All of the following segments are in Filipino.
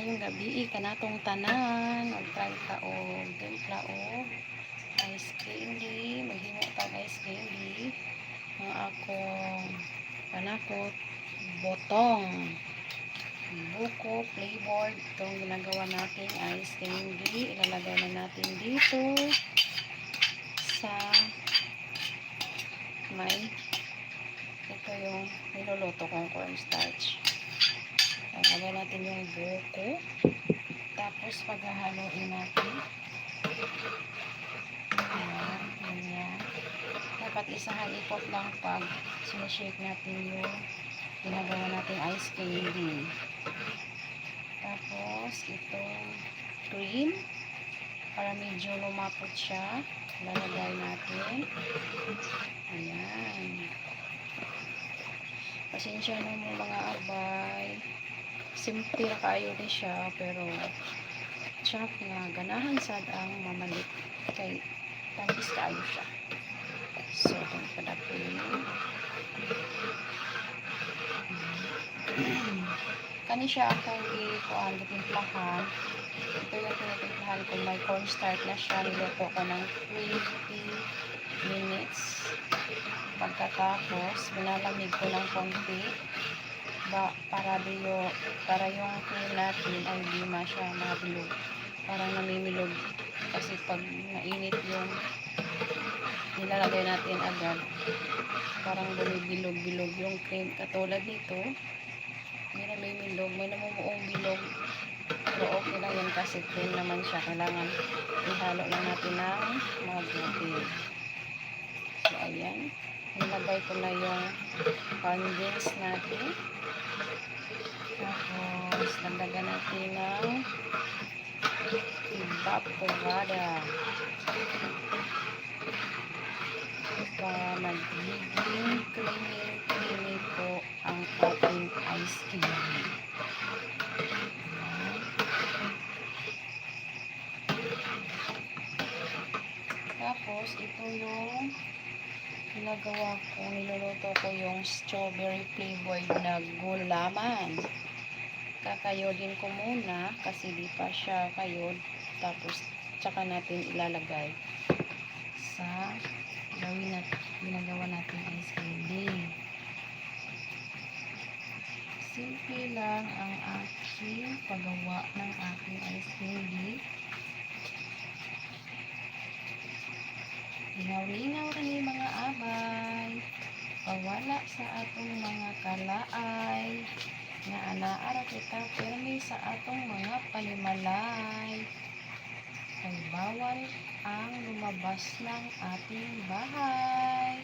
Ngayong gabi kanatong tanan magtry ta og timpla og ice candy, maghimo ta og ice candy ang akong panakot botong buko flavored itong ginagawa nating ice candy. Ilalagay na natin dito sa may ito yung niluluto kong cornstarch. Ilalagay natin yung buko. Tapos paghahaluin natin. Ayan, ganyan. Dapat isang ikot lang pag sinashake natin yung ginagawa natin ice candy. Tapos itong cream para medyo lumapot siya. Lalagay natin. Ayan. Pasensya na mo mga abay. Simple kayo din siya pero chop nga ganahan sad ang mamalit kay tamis kayo siya. So itong padapin kani siya akong ikuan gitimplahan. Ito yung tinitimplahan kung may cornstarch na siya. Niluto ko ng 20 minutes. Pagkatapos binalamig ko ng konti para yung cream natin ay di siya mabilog. Parang namimilog kasi pag nainit yung nilalagay natin agad parang bumibilog-bilog yung cream. Katulad nito may namimilog, may namumuong bilog, pero okay lang yan kasi cream naman siya. Kailangan ihalo lang natin ng mabuti. So ayan, nilagay ko na yung condensed natin. Tapos dagdagan natin ng evaporada para magiging creamy po ang ating ice cream. Tapos ito yung ginagawa ko, niluluto ko yung strawberry flavored na gulaman. Kakayodin ko muna kasi di pa siya kayod. Tapos tsaka natin ilalagay sa ginagawa natin ice candy. Simple lang ang aking paggawa ng aking ice candy. Lingaw-lingaw rin mga abay. Pawala sa atong mga kalaay. Nga anaara kita pirmi sa atong mga panimalay. Kay bawal ang lumabas ng ating bahay.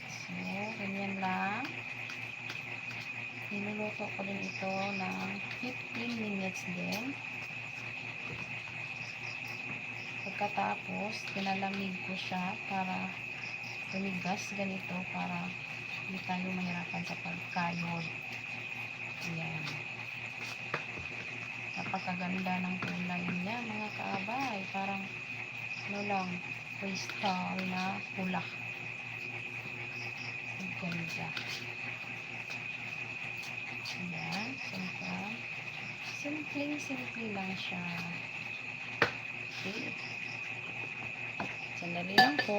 So, ganyan lang. Niluluto ko din ito ng 15 minutes din. Pagkatapos, pinalamig ko siya para tumigas ganito para hindi tayo mahirapan sa pagkayod. Ayan. Napakaganda ng kulay niya mga kaabay. Parang ano lang, crystal na pula. Ang ganda. Ayan. Simple lang siya. Okay. Sandali lang po.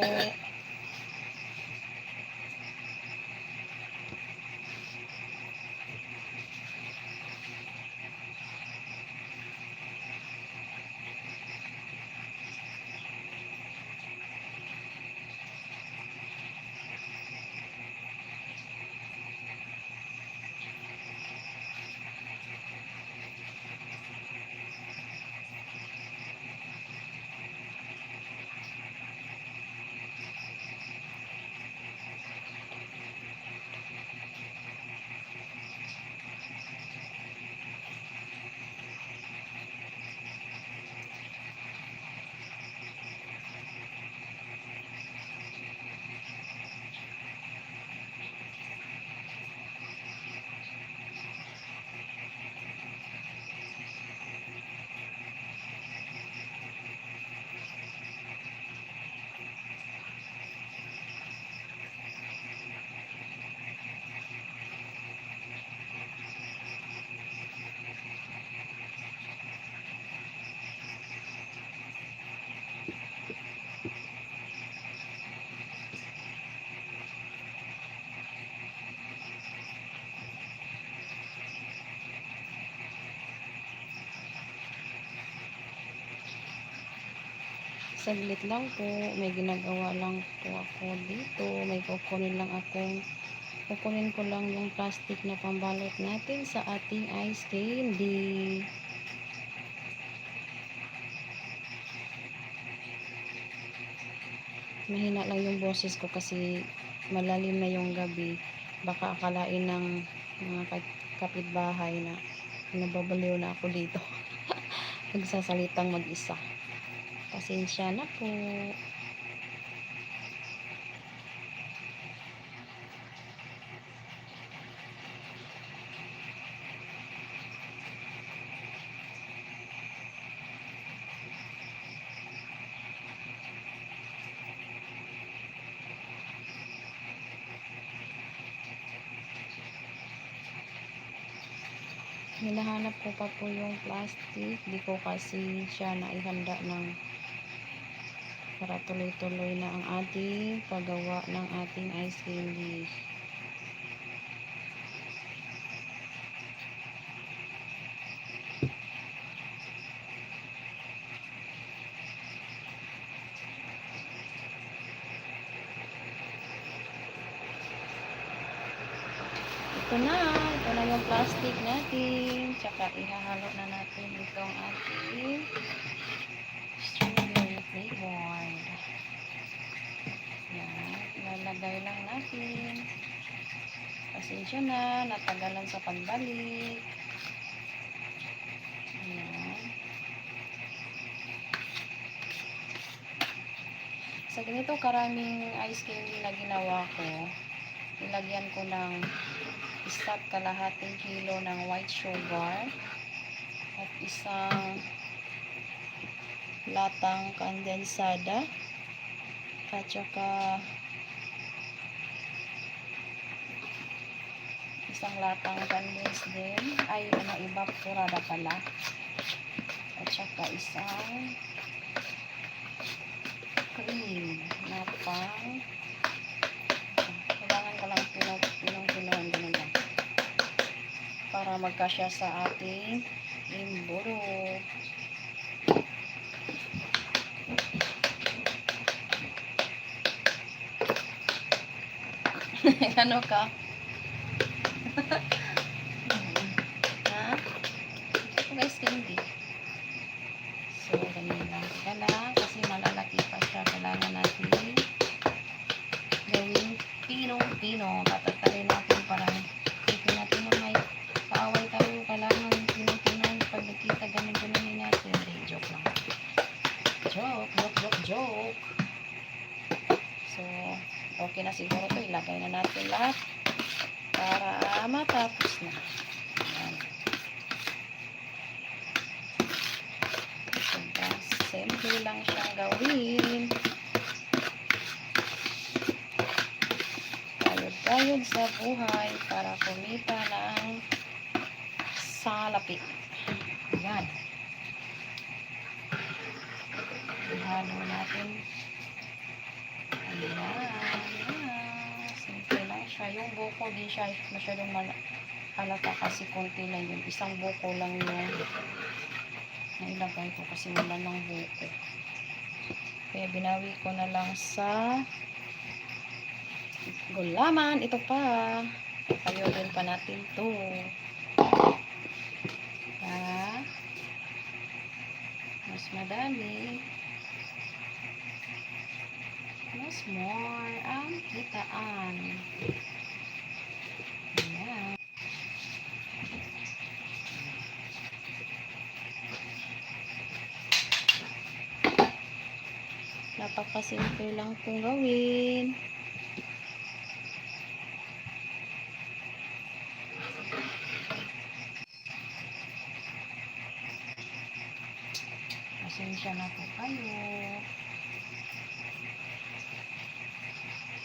Saglit lang po, may ginagawa lang po ako dito. May kukunin ko lang yung plastic na pambalot natin sa ating ice candy. Mahina lang yung boses ko kasi malalim na yung gabi. Baka akalain ng mga kapitbahay na nababaliw na ako dito. Nagsasalitang mag-isa. Pasensya na po. Hinahanap ko pa po yung plastic. Di ko kasi siya naihanda ng para tuloy-tuloy na ang ating paggawa ng ating ice candy. Ito na yung plastic natin. Tsaka ihahalo na natin itong ating strawberry flavored. Yan, ilalagay lang natin. Pasensya na, natagalan sa pagbalik. Ayan. Sa ganito karaming ice candy na ginawa ko, nilagyan ko ng isa't kalahating kilo ng white sugar at isang latang kondensada at saka isang latang condensed din evaporada pala at saka isang cream na pang kailangan ko lang pinong-pinong ganun lang para magkasya sa ating imburo. Ano ka? Ha? Guys, candy. So, ganyan lang. Teka lang, kasi malalaki pa siya. Kailangan natin gawing pinong-pino. Tatatali natin parang ito natin na may kaaway tayo. Kailangan pinong-pinong pag nakita ganun-ganunin natin. Hindi, joke lang. Joke. So, okay na siguro ito. Ilagay na natin lahat para matapos na. Ayan. Simple lang siyang gawin. Kayod sa buhay para kumita ng salapi. Ayan. Ihalo natin. Ayan. Simple lang siya. Yung buko din siya masyadong halata kasi konti lang yun. Isang buko lang yun. Nailagay ko kasi wala ng buko. Kaya binawi ko na lang sa gulaman. Ito pa. Kayodin pa natin to. Mas madami. Mas more ang kitaan. Ayan. Napakasimple lang itong gawin. Pasensya na po kayo.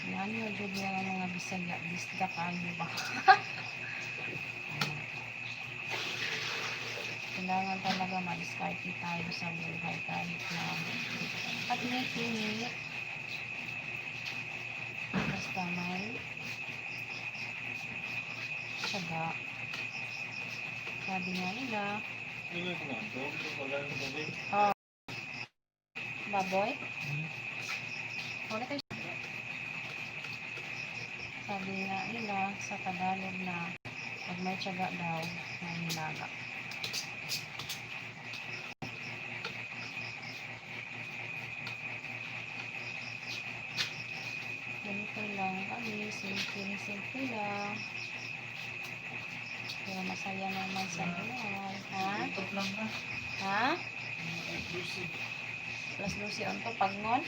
Yan yung jud mga Bisaya. Bisda kayo ba? Kailangan talaga ma-discarte tayo sa buhay kahit na at may pinit. Basta may tiyaga. Sabi nga nila, Baboy? Ulit tayo. Sabi nga nila sa Tagalog na pag may tiyaga daw, may nilaga. Ganito lang kami, simple lang. Pero masaya naman sa buhay. Ha? Ito lang na. Ha? Lucy. Plus Lucy on to, pagngon?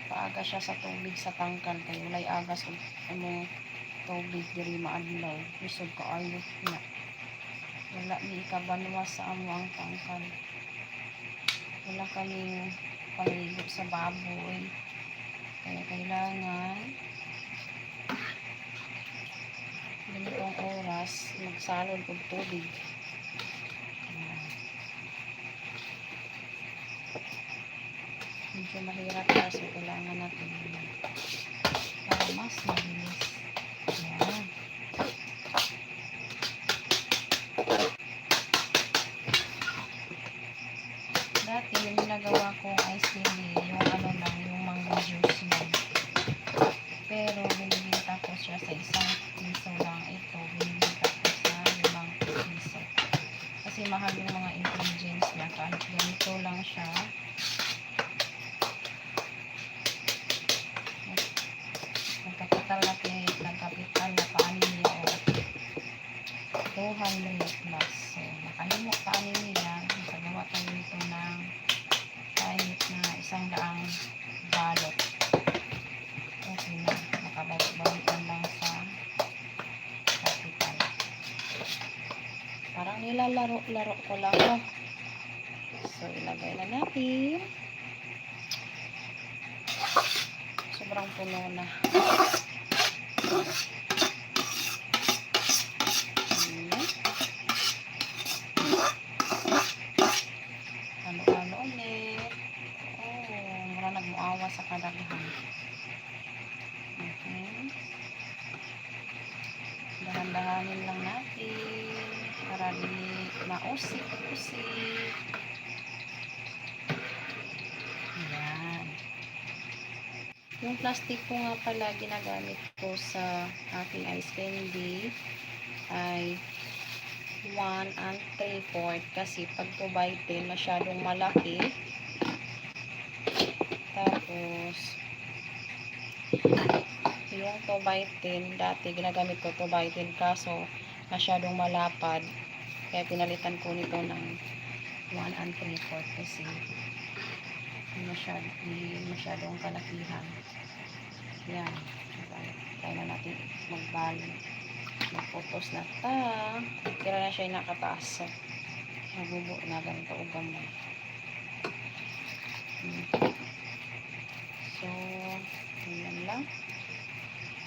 Paaga siya sa tubig sa tangkal kay walay agas og ano tubig diri maadlaw. Isod ka ayot na. Wala ni ikabanwa sa amo ang tangkal. Wala kaming pangligo sa baboy. Kaya kailangan ganitong oras magsalod og tubig. Medyo mahirap kasi kailangan natin para mas mabilis. Ayan. Dati yung ginagawa kong ice candy, yung ano lang, yung mango juice lang. Pero binibenta ko siya sa 1 piso lang. Ito, binibenta ko sa 5 piso. Kasi mahal yung mga ingredients niya. Kahit ganito lang siya. Nagkapital na paanin niya o 200 plus. So, nakalimok paanin niya. Nakagawa tayo nito ng kahit na 100 balot. Okay na. Nakabalikan lang sa kapital. Parang nilalaro-laro ko lang. No? So, ilagay na natin. Sobrang puno na. Ano ulit. Oh, mura nagmuawa sa kadaghan. Okay. Dahan-dahanin lang natin para di mausik-usik. Ayan. Yung plastic ko nga pala ginagamit ko sa aking ice candy ay 1 3/4 kasi pag 2 by 10 masyadong malaki. Tapos yung 2 by 10 dati ginagamit ko 2 by 10 kaso masyadong malapad kaya pinalitan ko nito ng 1 3/4 kasi masyadong kalakihan. Yan, try na natin magbali. Magputos na ta. Kira na siya nakataas. Nabubo na ganito o gamay. So, yan lang.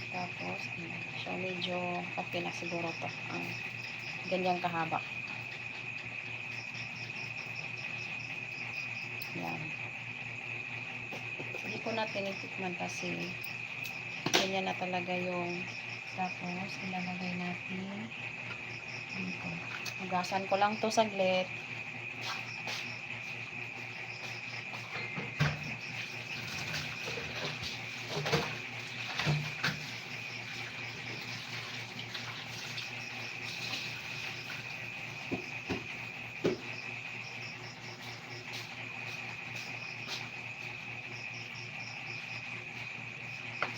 Tapos, so medyo okay na siguro to. Ang ganyang kahaba. Yan. Hindi ko na tinitikman kasi ganyan na talaga yung tapos ilalagay natin dito. Hugasan ko lang to saglit.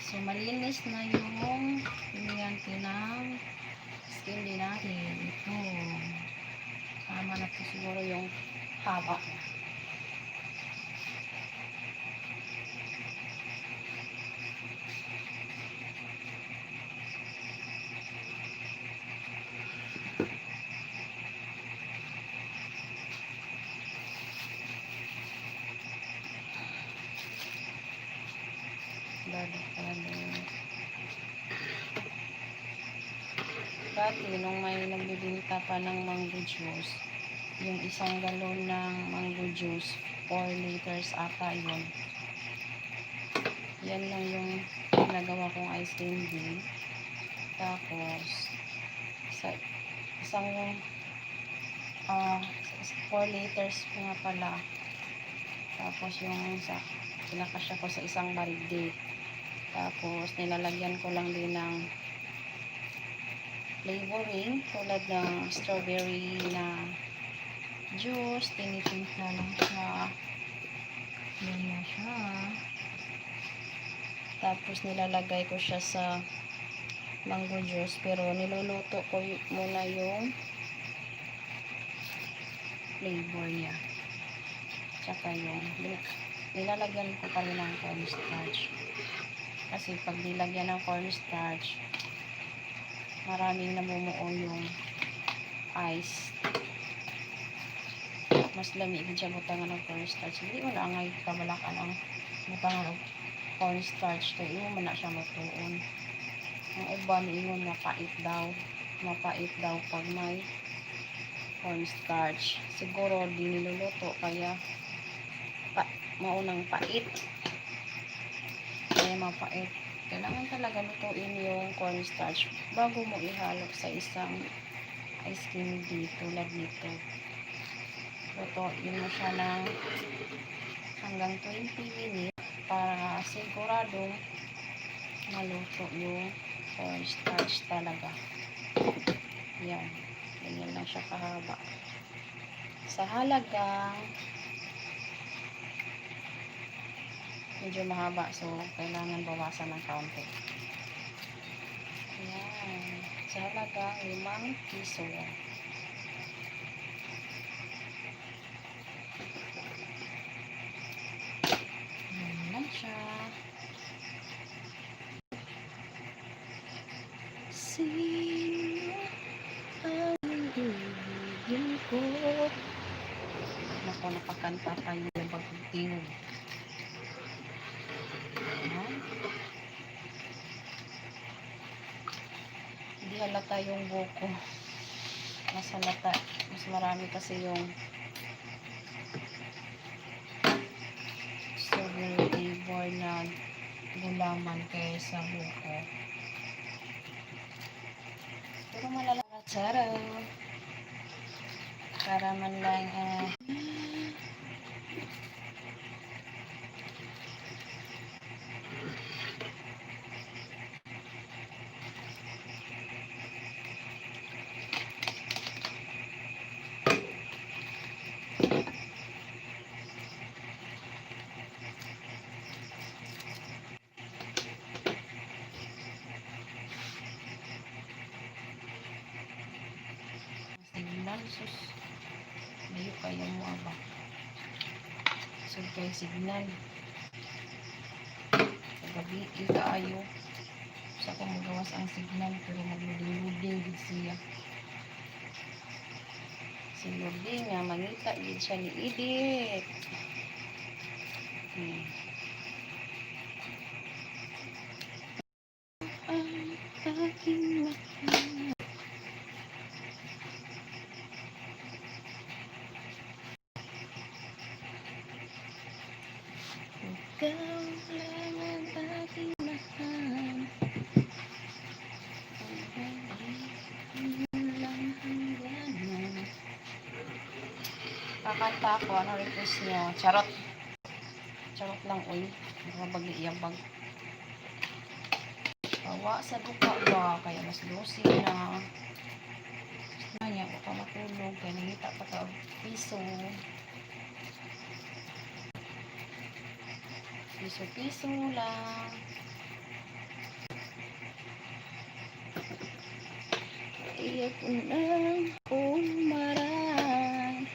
So, malinis na yung piniyante ng skin din natin. Ito. Tama na po siguro yung haba. Dati, nung may nagbibinta pa ng mango juice, yung 1 galon ng mango juice, 4 liters ata yun. Yan lang yung ginagawa kong ice candy. Tapos, sa isang 4 liters nga pala. Tapos yung sa pinakasya ko sa isang balde. Tapos nilalagyan ko lang din ng flavoring tulad ng strawberry na juice. Tinitimpla lang siya. Yan na siya. Tapos nilalagay ko siya sa mango juice, pero niluluto ko muna yung flavor niya. Tsaka yung nilalagyan ko pa rin ng cornstarch. Kasi pag nilagyan ng cornstarch, maraming namumuo yung ice. Mas lamig siya butangan ng cornstarch. Hindi mo na ngay kabalakan ang butangan ng cornstarch. Kaya imo man na siya matuon. Ang iba niingon mapait daw. Mapait daw pag may cornstarch. Siguro di niluluto kaya maunang pait. Kaya mapait. Kailangan talaga lutuin yung cornstarch bago mo ihalo sa isang ice candy tulad nito. Lutuin mo siya ng hanggang 20 minutes para siguradong maluto yung cornstarch talaga. Yan. Ganyan lang siya kahaba. Sa halagang medyo mahaba, so kailangan bawasan ng kaunti. Yan. Sa halagang 5 piso. Yan lang siya. Sino ang ibigin ko? Naku, napakanta tayo ng pagtingog. Hindi halata yung buko. Mas halata. Mas marami kasi yung strawberry flavor na gulaman kaysa buko. Pero malalaman sarap. Para man lang signal sus. Layo kayo mo aba. So kay signal. Gabi ikaayo. Sa ko magawas ang signal pero magluding-luding gid siya. Si Lording nga mangita gid siya ni Edith. Ang aking mahal. Ikaw lang ang aking mahal. Kakanta ako, ano request nyo? Charot. Charot lang, uy. Mabag iyabag. Bawa sa duka ba? Kaya mas lusi na. Nanya ko pa matulog. Kaya nangita pa ka piso. Piso-piso lang. Iyak ko nang umaray.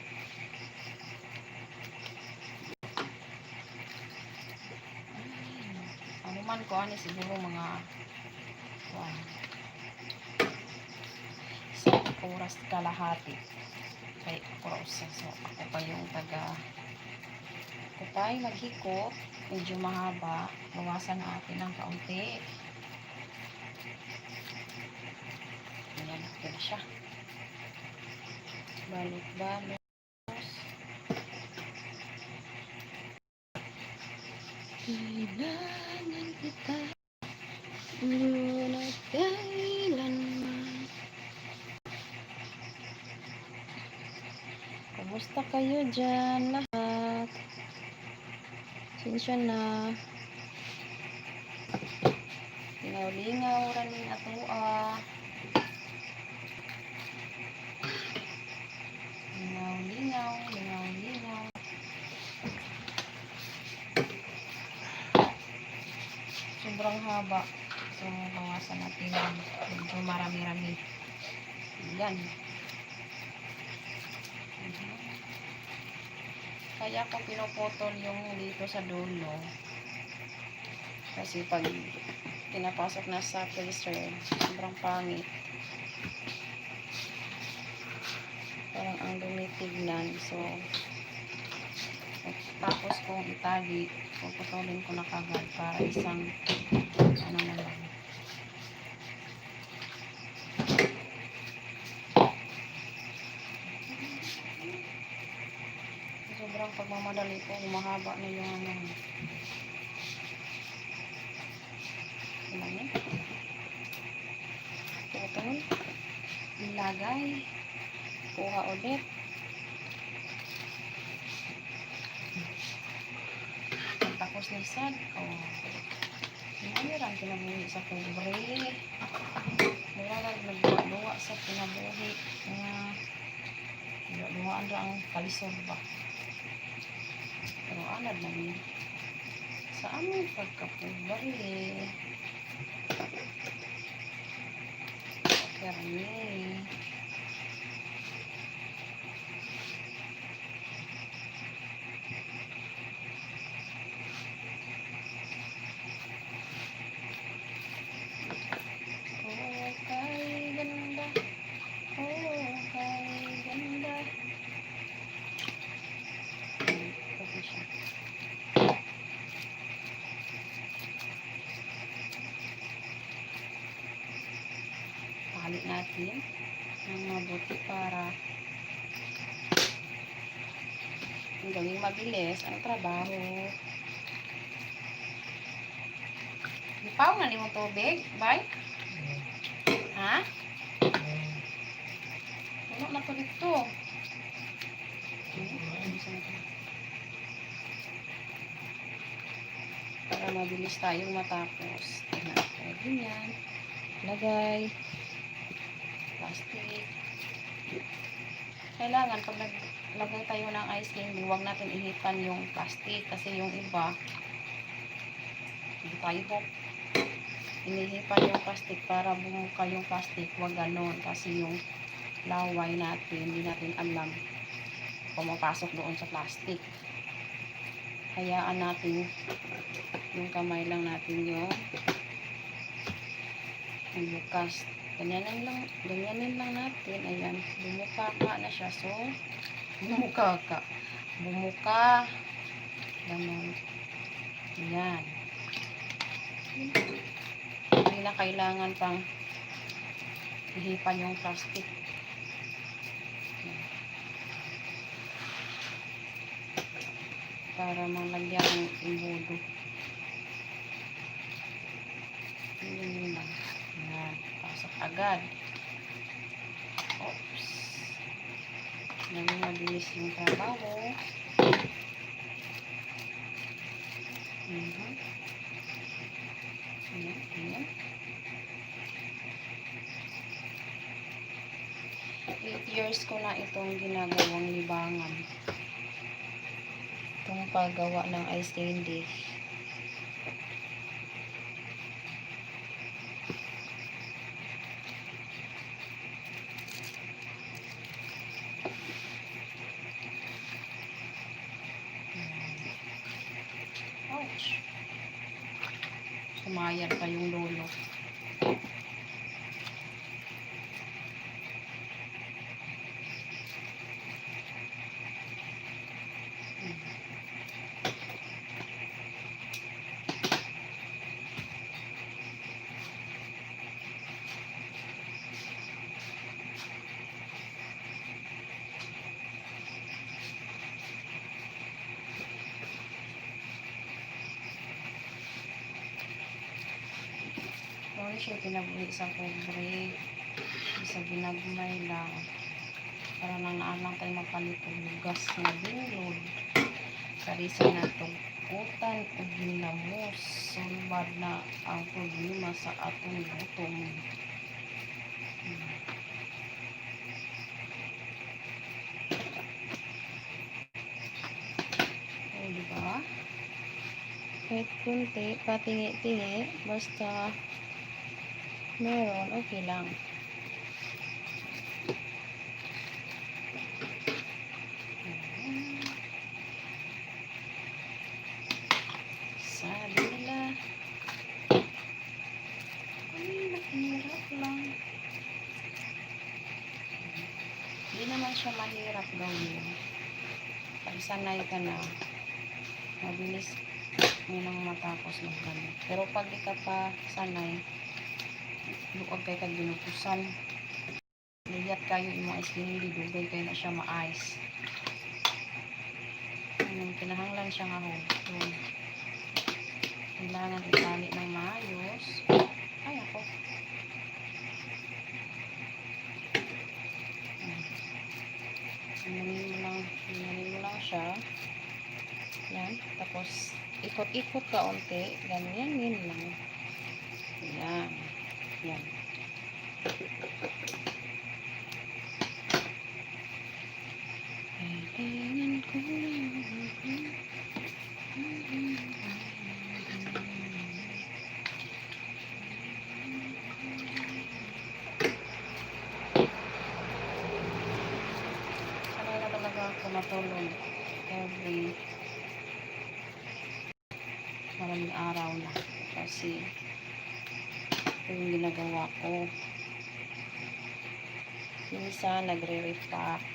Ano man ko, ano siguro mga sa oras kalahati. Kay oras. So, ako pa yung ako pa yung naghikot. Medyo mahaba. Bawasan natin ng kaunti. Ayan, okay na siya. Balik-balik. Kailangan kita ngunit kailanman Kamusta kayo dyan lahat? Sinsya na. Lingaw-lingaw raning atoa. Lingaw-lingaw, lingaw-lingaw. Sobrang haba. So, bawasan natin yung medyo marami-rami. Yan. Kaya ko pinuputol yung dito sa dulo. Kasi pag pinapasok na sa freezer, sobrang pangit. Parang ang dumi tignan. So, tapos kung itali, puputulin ko na kagad para isang ano na lang. Sobrang pagmamadali po, mahaba na yung ano. Ilan putol, ilagay, kuha ulit. Tapos nisag, mayroon kinabuhi sa pobre. Mayroon nagluwa sa kinabuhi. Luwaan ra ang kalisod ba. Pero anad namin sa aming pagkapobre. Karni. Oh, kay ganda. Oh, kay ganda. Ito siya. Pali natin ng mabuti para gawing mabilis ang trabaho. Ipaw na ni mo tubig, bay? Ha? Ano na to dito? Para mabilis tayong matapos. Pwede yan. Lagay. Plastic. Kailangan pag naglagay tayo ng ice cream, huwag natin ihipan yung plastic kasi yung iba hindi tayo po inihipan yung plastic para bumuka yung plastic. Huwag ganon kasi yung laway natin hindi natin alam pumapasok doon sa plastic. Hayaan natin yung kamay lang natin yung bukas. Ganyanin lang natin. Ayan, bumuka na siya. So, bumuka. Ganon. Ayan. Hindi na kailangan pang ihipan yung plastic. Para malagyan ng imbudo. Yun lang. Ayan. Pasok agad. Oops. Naging mabilis yung trabaho. Ayan. 8 years ko na itong ginagawang libangan. Itong paggawa ng ice candy. Ouch! Sumayad pa yung lolo. Siya pinabuhi sa pobre, sa ginagmay lang. para nang naanang tayo mapalit og gas nga binlod. Karisa na tugkutan o ginamos. Sulbad na ang problema sa atong gutom. O, diba? Kahit kunti, patingi-tingi, basta meron, okay lang. Sabi nila, ay, mahirap lang. Hindi naman siya mahirap gawin. Pag sanay ka na, mabilis mo nang matapos maggamit. Pero pag di ka pa sanay, luwag kay kag ginutusan. Liyat kayo imong ice cream, dugay kayo na siya ma-ice. Kinahanglan siya nga hugton. Kailangan itali ng maayos. Ay, ako. Inanin mo lang siya. Yan. Tapos, ikot-ikot ka unti. Ganyan lang. Yan. Yan. Kailangan ko lang. Sanay na talaga ako matulog every maraming araw na. Kasi ito yung ginagawa ko. Minsan nagre-repack.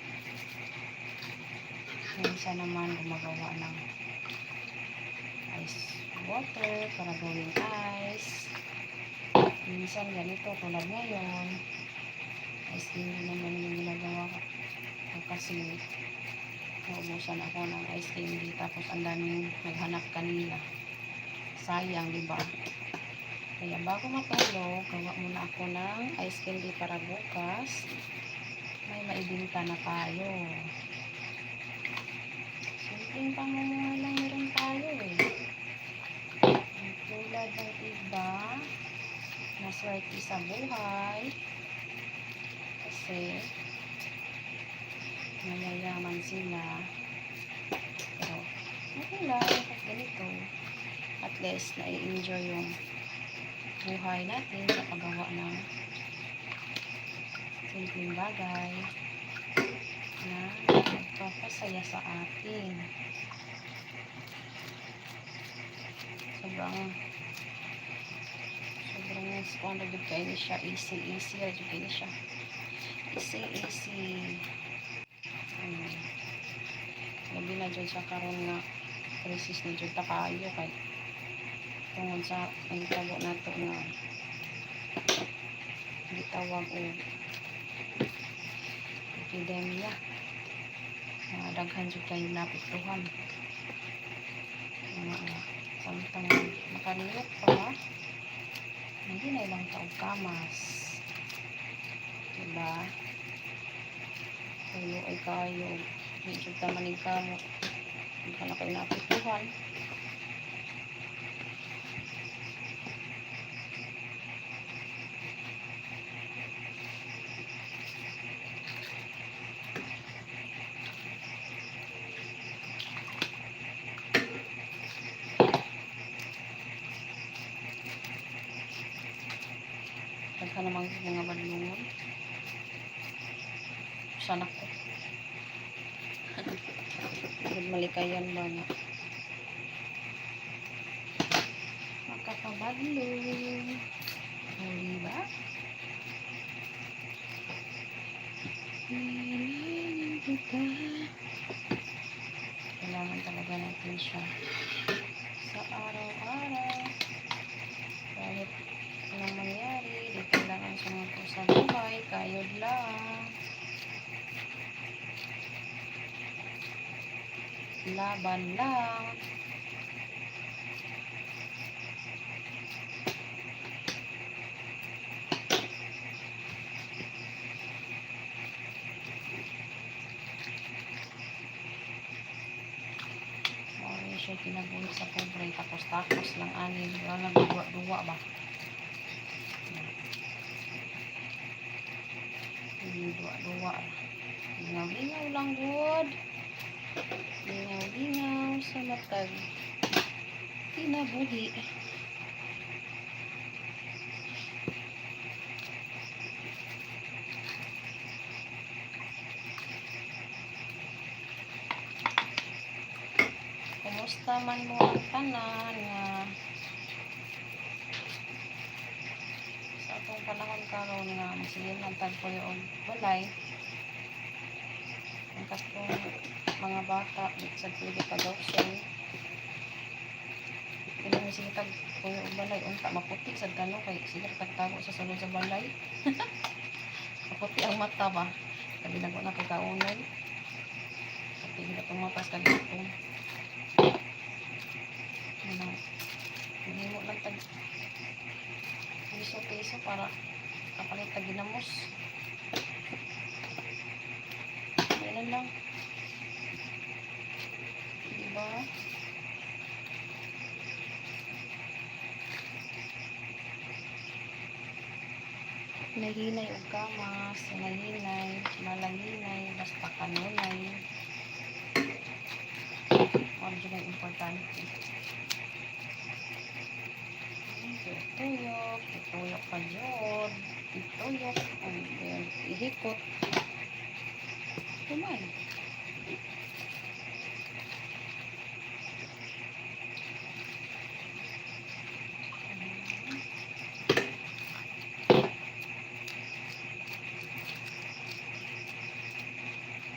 Minsan naman gumagawa ng ice water para gawing ice. Minsan ganito tulad ngayon. Ice cream din naman yung ginagawa ko. Kasi naubusan ako ng ice candy tapos ang daming naghanap kanina. Sayang, diba? Kaya bago matulog, gawa muna ako ng ice candy para bukas may maibinta na tayo. Simpleng pamumuhay lang meron tayo eh. Tulad ng iba na swerte sa buhay kasi mayayaman sila. Pero okay lang pag ganito. At least na-enjoy yung buhay natin sa paggawa ng simpleng bagay na magpapasaya sa atin. Sobrang sponsored kayo ni siya. Easy kayo ni siya. Easy. Labi na dyan sa karon nga crisis na dyan kayo kay tungod sa ang tago nato nga gitawag o epidemya mga daghan dyan kayo napituhan samtang makaniyot pa hindi na ilang taong kamas, diba? Kayo ay kayo medyo tamanig ka mo hindi ka na kayo napituhan. Nagka namang mga balungon. Sana ko. Malikayan ba na? Makakabadlong. O, diba? Kailangan kita. Kailangan talaga natin siya sa araw-araw. Kahit anong mangyari, di kailangan sumako sa buhay, kayod lang. Laban lang. kinabuhi sa pobre. Tapos lang ani. Wala nagduwa-duwa ba? Duwa-duwa. Lingaw-lingaw lang good. Lingaw-lingaw sa matag. Kinabuhi. Kumusta man mo ang tanan nga sa atong panahon karon nga masigil ng tagpuyo og balay ang kastong mga bata di sa pwede pag-option kailangan sige tagpuyo og balay unta maputi sa gano kay sila tagtago sa sulod sa balay maputi ang mata ba sabi na ko na kagaunan pati hindi itong mapas kagitong hindi mo lang tag piso para kapalit tag ginamos ganun lang diba nahinay og kamas nahinay malanginay basta kanunay ano dyan ang importante ituyok pa dyan ituyok ihikot kuman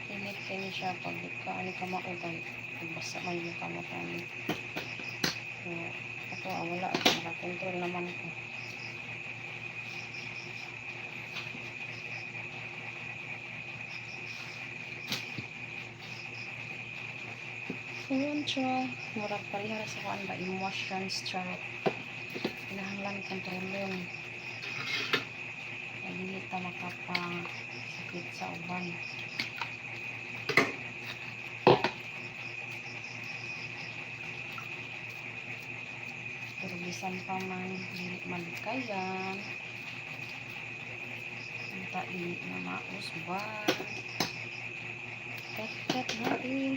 init kini siya pag kaani ka maugay basta man yung kamot ani so ako wala nakakontrol naman ko control murag palihara sa kuan ba emotions chart kinahanglan kontrolon ay dili ta makapang sakit sa uban pero bisan pa man dili malikayan unta dili na mausban kat natin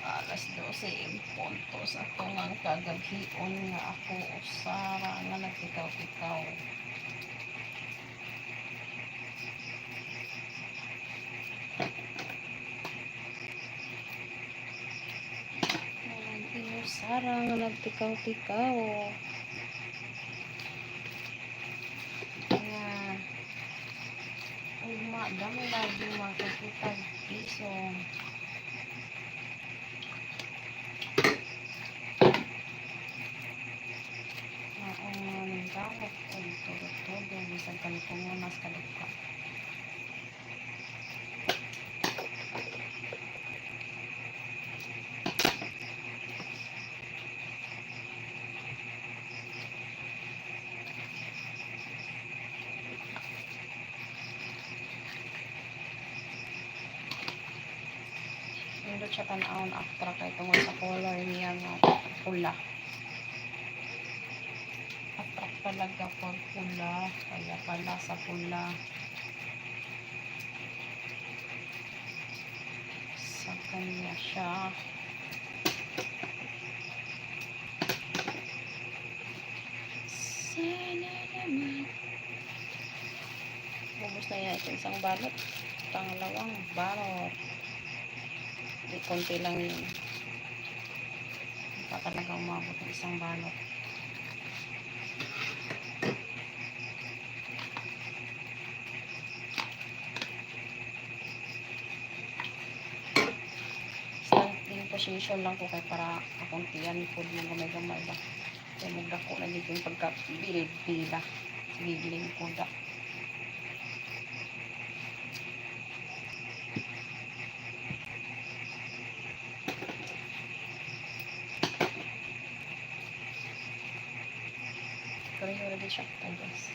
alas 12 in punto sa atong ang kagabhion nga ako usara nga nagtikaw-tikaw usara nga nagtikaw-tikaw nga ugma dami lagi makikita piso gawat o todo-todo bisag kalipungunas kalipka nindot siya tanawon after kay tungod sa color niya nga pula talaga pag pula kaya pala sa pula sa kanya siya sana naman bubos na yan ito isang balot pangalawang balot di konti lang yun hindi pa talaga umabot ng isang balot position lang ko kay para akong tiyan food mo gamay-gamay ba kaya magdako na dito yung pagka-bila gigiling ko da din siya guys.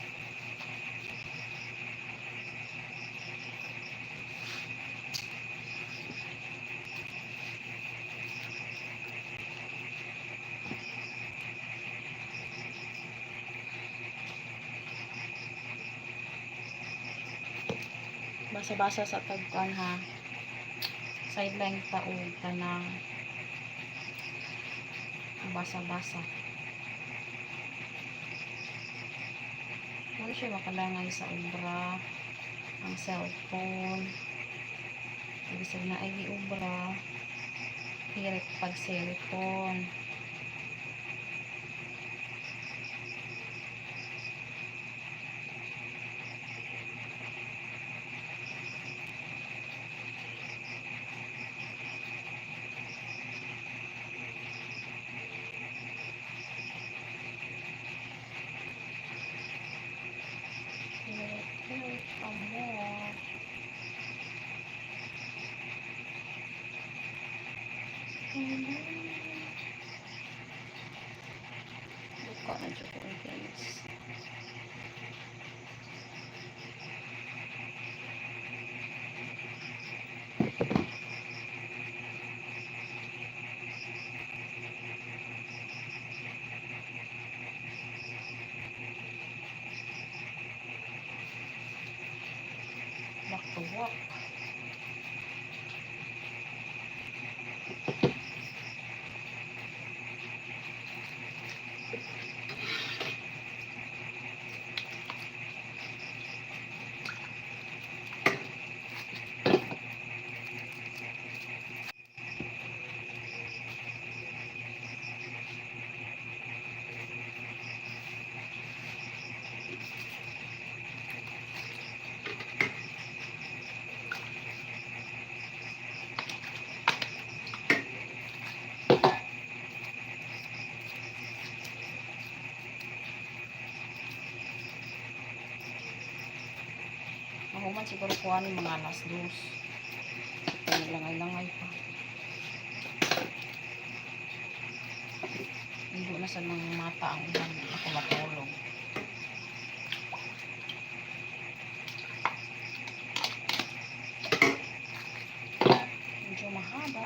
Basa-basa sa tagkuan ha. Sideline taog tanang basa-basa. Wala siya makalangay sa obra. Ang cellphone. Ibig na ay obra. Hirit pag cellphone. Hirit amor. Buka na dyan ko guys. Back to work. Mahuman siguro kuha ni mga alas 2. Langay-langay pa. Hindi na sa mga mata ang ilan ako matulog. Medyo mahaba.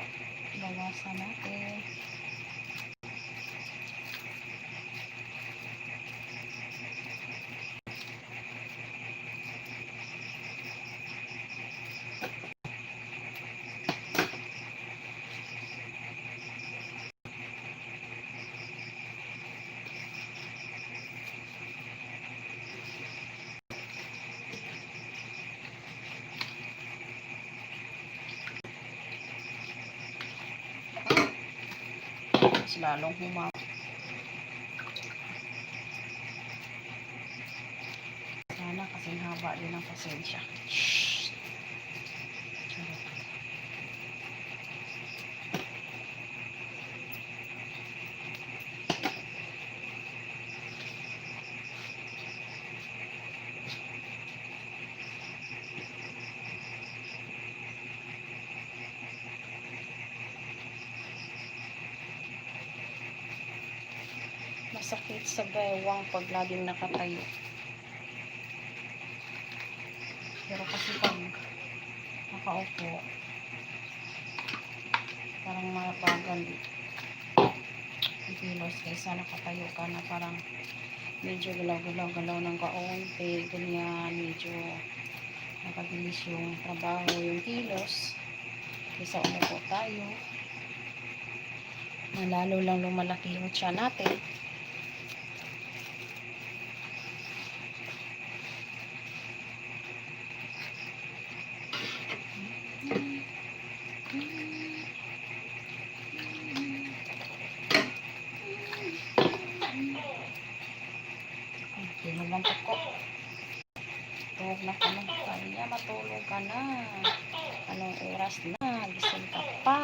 Bawasan natin. Mas lalong humaba. Sana kasi haba din ang pasensya. Masakit sa bewang pag laging nakatayo. Pero kasi pag nakaupo, parang mabagal ang kilos kaysa nakatayo ka na parang medyo galaw-galaw ng kaunti, ganyan, medyo nakabilis yung trabaho, yung kilos kaysa umupo tayo. Lalo lang lumalaki yung tiyan natin. Pinabangkot ko. Tulog na ka na. Kaya matulog ka na. Anong oras na? Gising ka pa.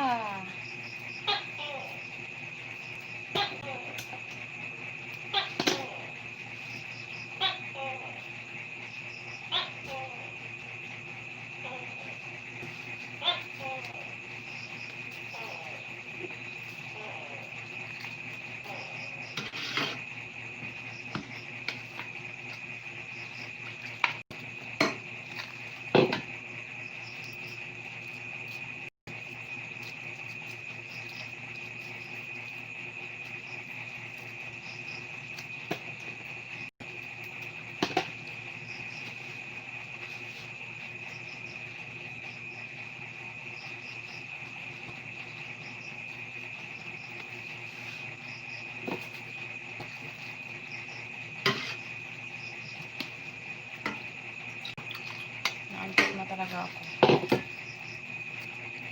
Naantok na talaga ako.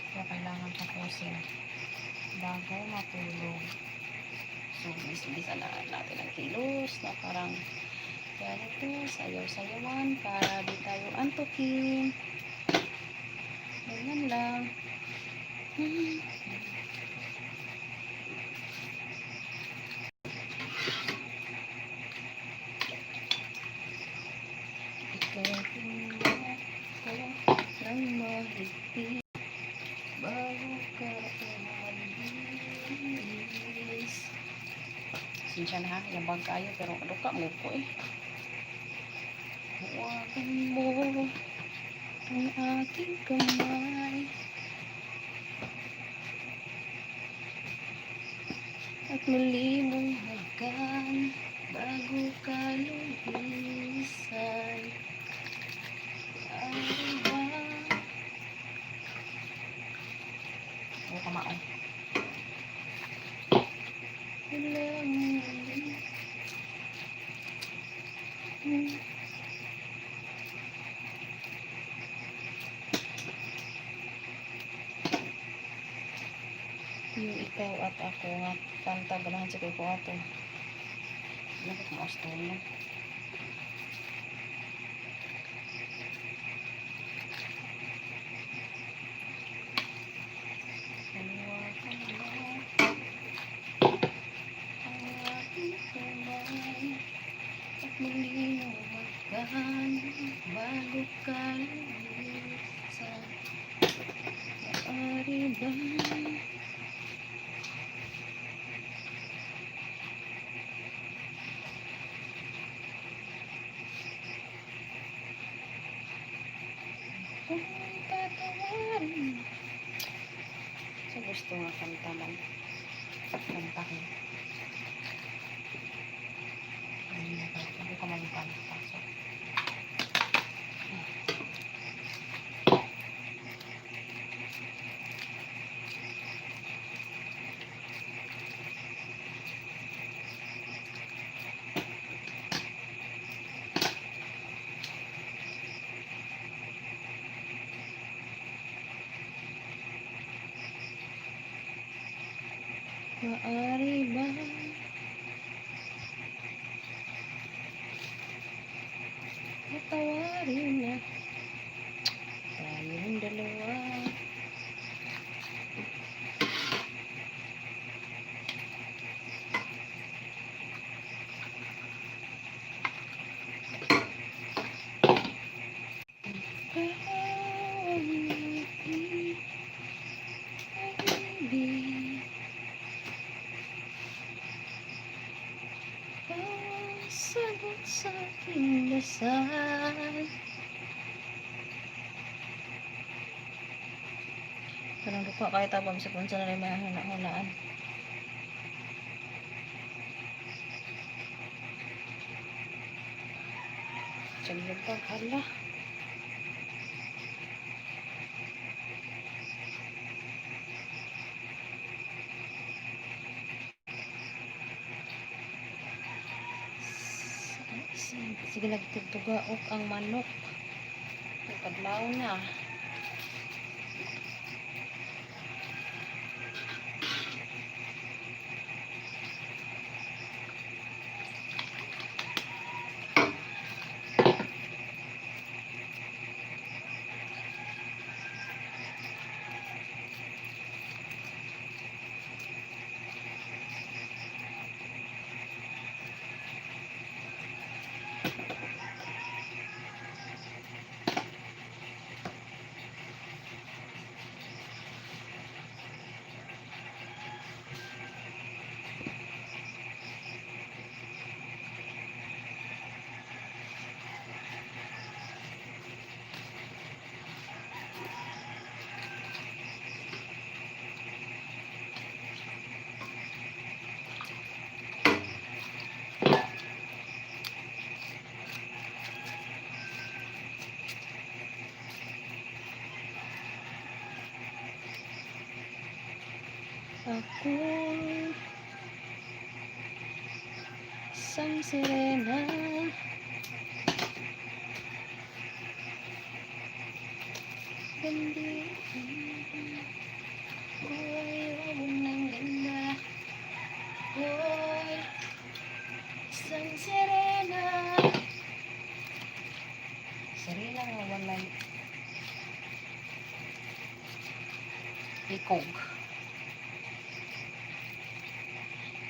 Kaya kailangan tapusin bago matulog. So, bisa na natin ang kilos na parang ganito, sayaw-sayawan para di tayo antukin. Ganyan lang. Ikaw ko ng mahigpit bago ka umalis. Sinsya na ha, yabang kayo pero aduka mo ko eh. Huwakan mo ang aking kamay at muli mong hagan bago ka lumisan. Ay ba? Huwag ka maong. Walang muli. Yung ikaw at ako nga kanta ganahan sa kay ko ato. Ano ko mas to no? Bago ka lumisan. Maaari ba? Kung tatawarin. Sa gusto nga kanta man. Kanta ko. Hindi ko magkanta. So, maaari ba? Patawarin na tayong dalawa. Sagot sa aking dasal. Kanang duka kahit abang sa punsa na rin may hunaan. Sige pa, hala. Sige nagtutugaok ang manok. Kadlaw na. Ako isang sirena Gandi. Hoy, wabon ng ganda. Hoy, isang sirena. Sirena nga walay ikog.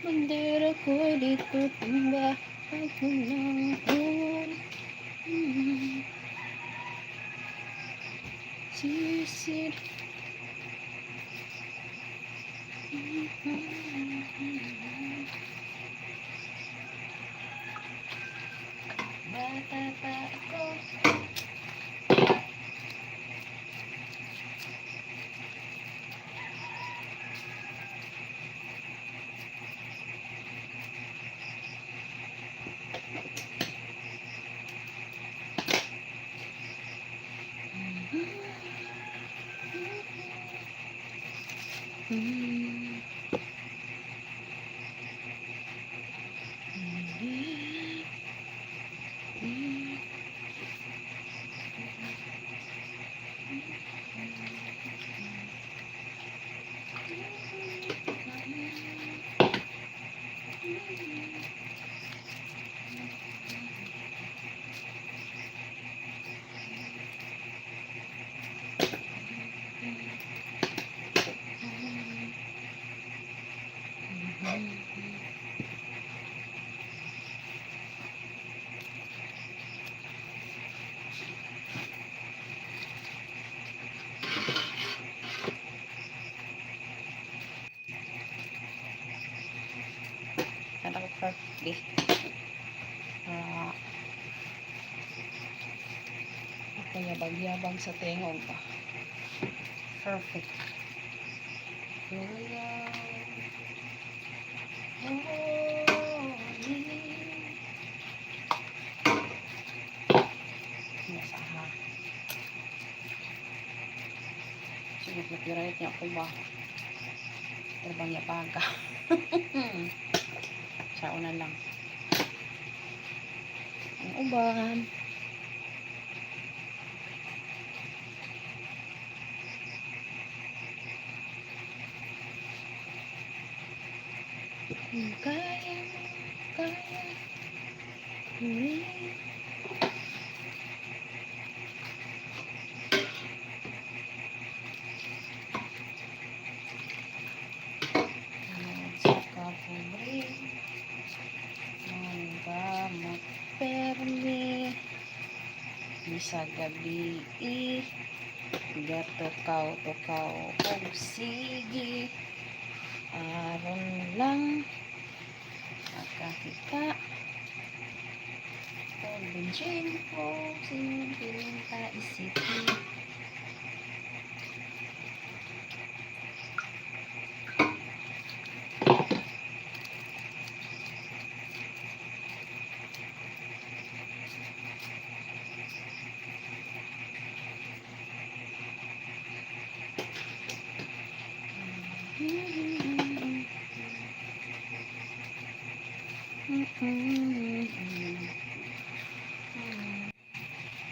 Bandera ko dito tumba. Ako lang hon. Sisid. Bata pa ako. Kanta ko perfectly. Kaya bagyabang sa tingog pa. Perfect. Kuya. Nasaha. Sige, copyright niya ako ba? Terbang ya paga. Sa una lang. Ang uban. Kung kaya mo, kaya. Huli. Sa kapobre. Manggamot permi. Bisa gabi Gatukaw-tukaw og sige. Aron lang makakita pag-bensin ko sinunod ka isipin.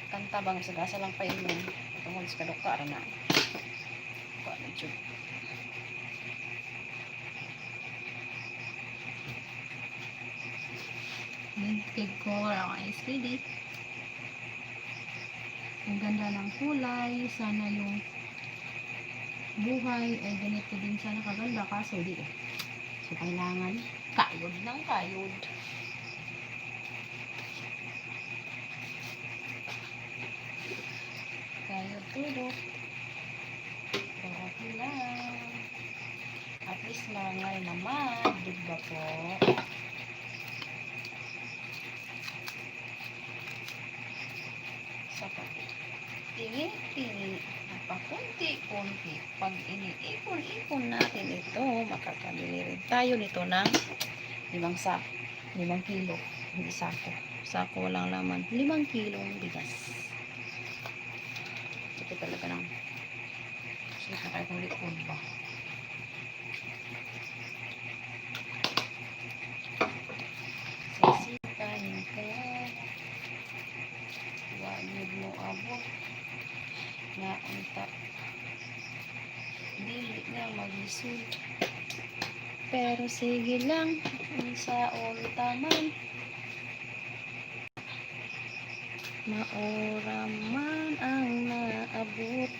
Kanta bang sagasa lang pa inom tungod sa kaduka na ko na jud. Nagtig ko lang ang SKD. Ang ganda ng kulay, sana yung buhay ay ganito din sana kaganda, kaso di eh. So kailangan kayod ng kayod. Kayod tulog. Okay lang. At least marangal naman, diba po? Sa pag-tingin-tingin, napakunti-kunti, pag iniipon-ipon natin ito, makakabili rin tayo nito ng 5 kilo, hindi sako. Sako walang laman, 5 kilong bigas. Ito talaga ng sige na kayo kung likod ba. Sisikain ka, wag mo abot. nga unta dili nga magisod. Pero sige lang, sa unta man maora man ang naabot.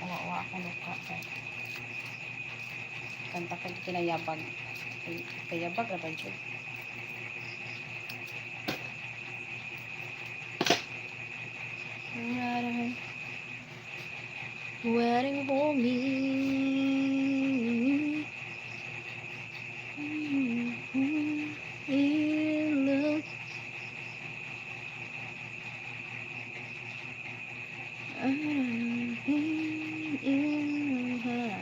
Awa ako luka kanta ka kinayabag kayabag ra ba jud waiting for me. In love. In her.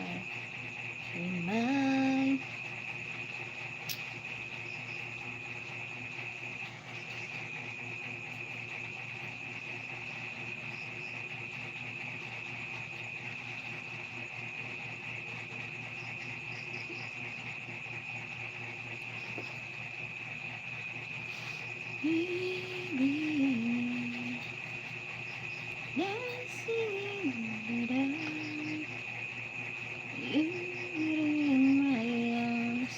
In mine. Baby, dancing without you in my arms.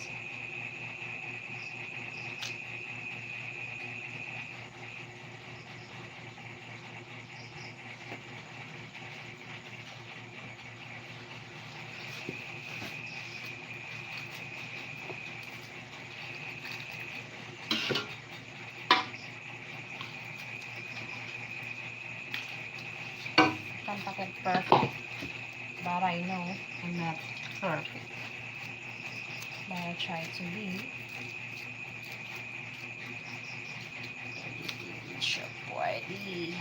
Kanta ka perfect, but I know I'm not perfect. But I try to be. Siya pwede.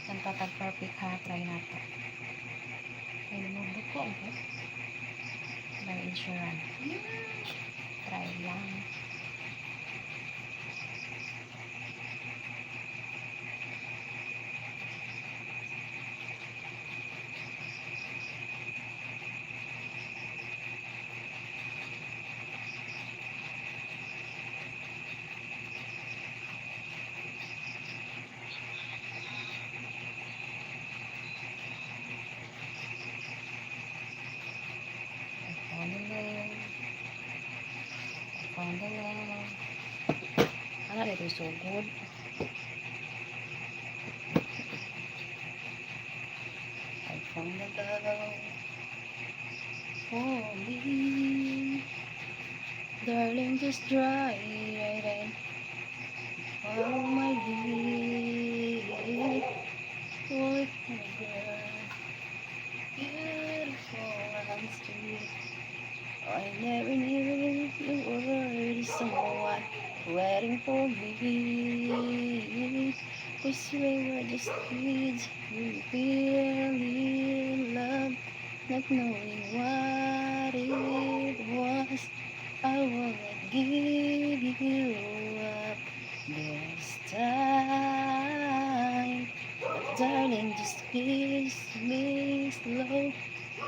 Kanta ka perfect ha, try na to. Ay, lumabot ko, okay? By insurance. Try lang. found the love. Ano dito so good? I found the love for me. Darling, just dry right and follow my lead. Look, my girl, beautiful and sweet. I never knew you were someone waiting for me. Cause we were just kids, we really in love, not knowing what it was. I wanna give you up this time. But darling, just kiss me slow.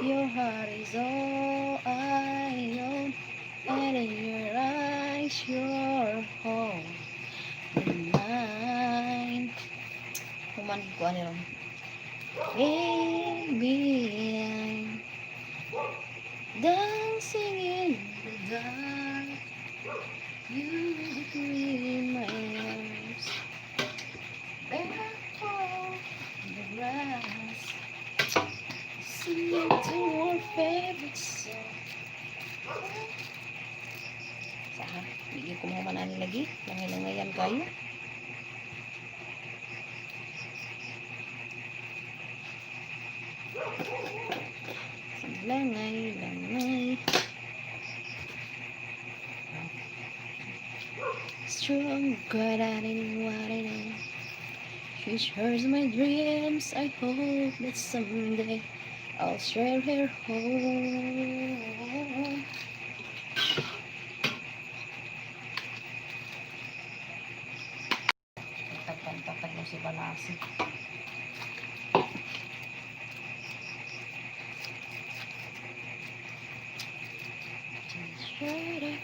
Your heart is all I own, and in your eyes, you're home in mine. Human ko ano ron. Baby, I'm dancing in the dark. You between my arms, barefoot in the grass, singing to our favorite song. Saan? Bigyan ko mo man lagi. Langay-langayan kayo. Langay-langay. Stronger than what I know. She shares my dreams. I hope that someday I'll share her home. Tatag mo si Balasi. Share it.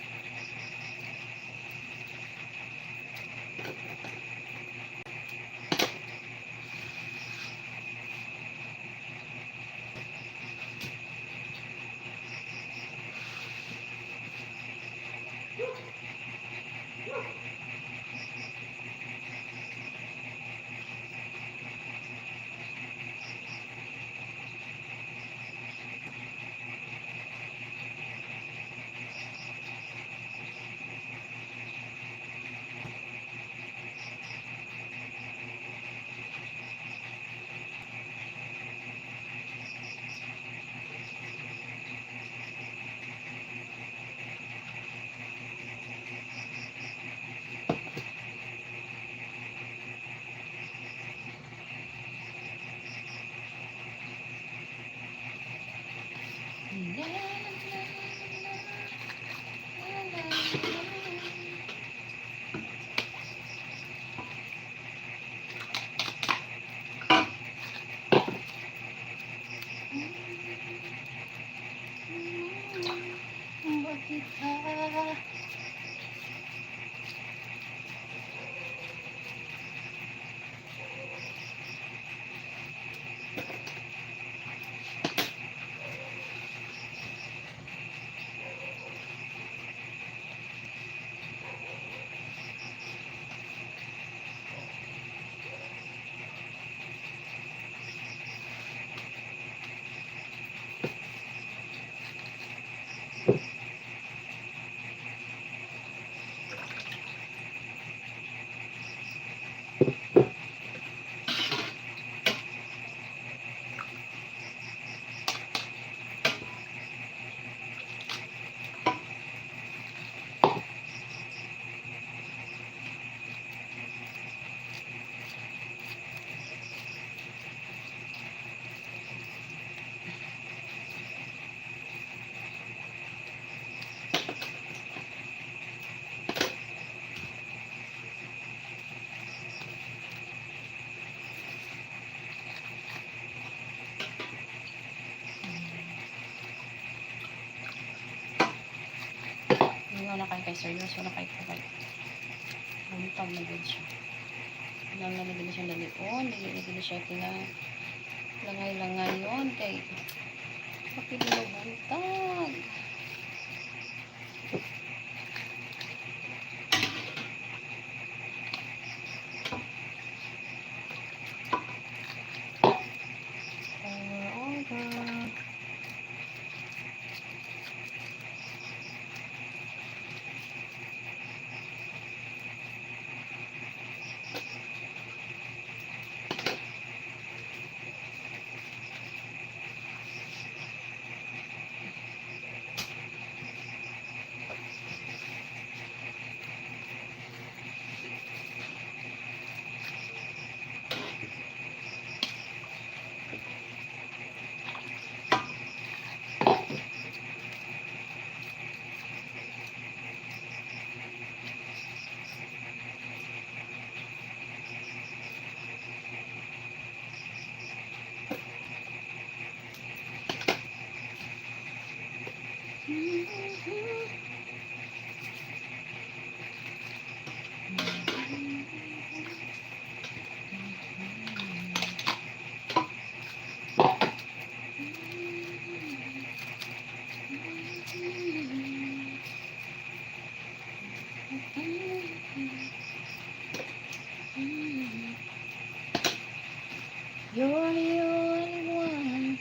Bakit na kay seryoso na kay kay buntag na gud siya nang nalagyan siya dalion dili siya langay yon kay kapilo buntag You're the only one.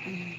Mm.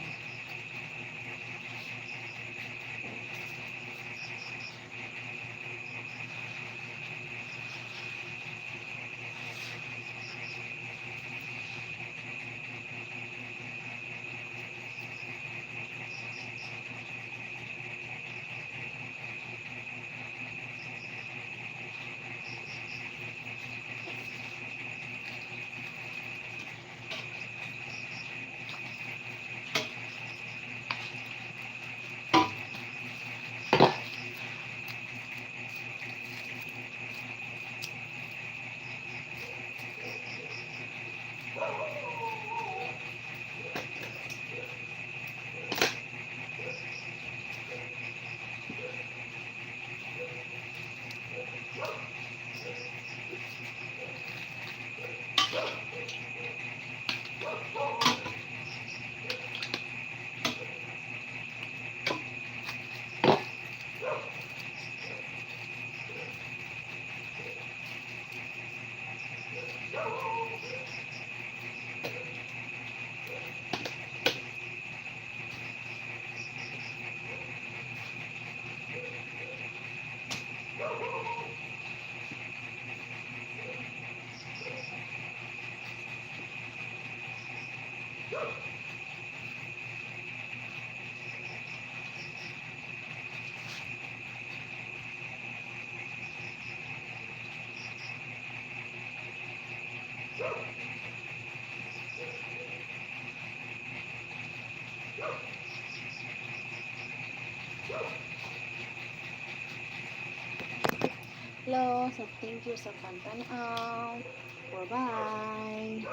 Hello, so thank you sa pagtanaw. Bye-bye.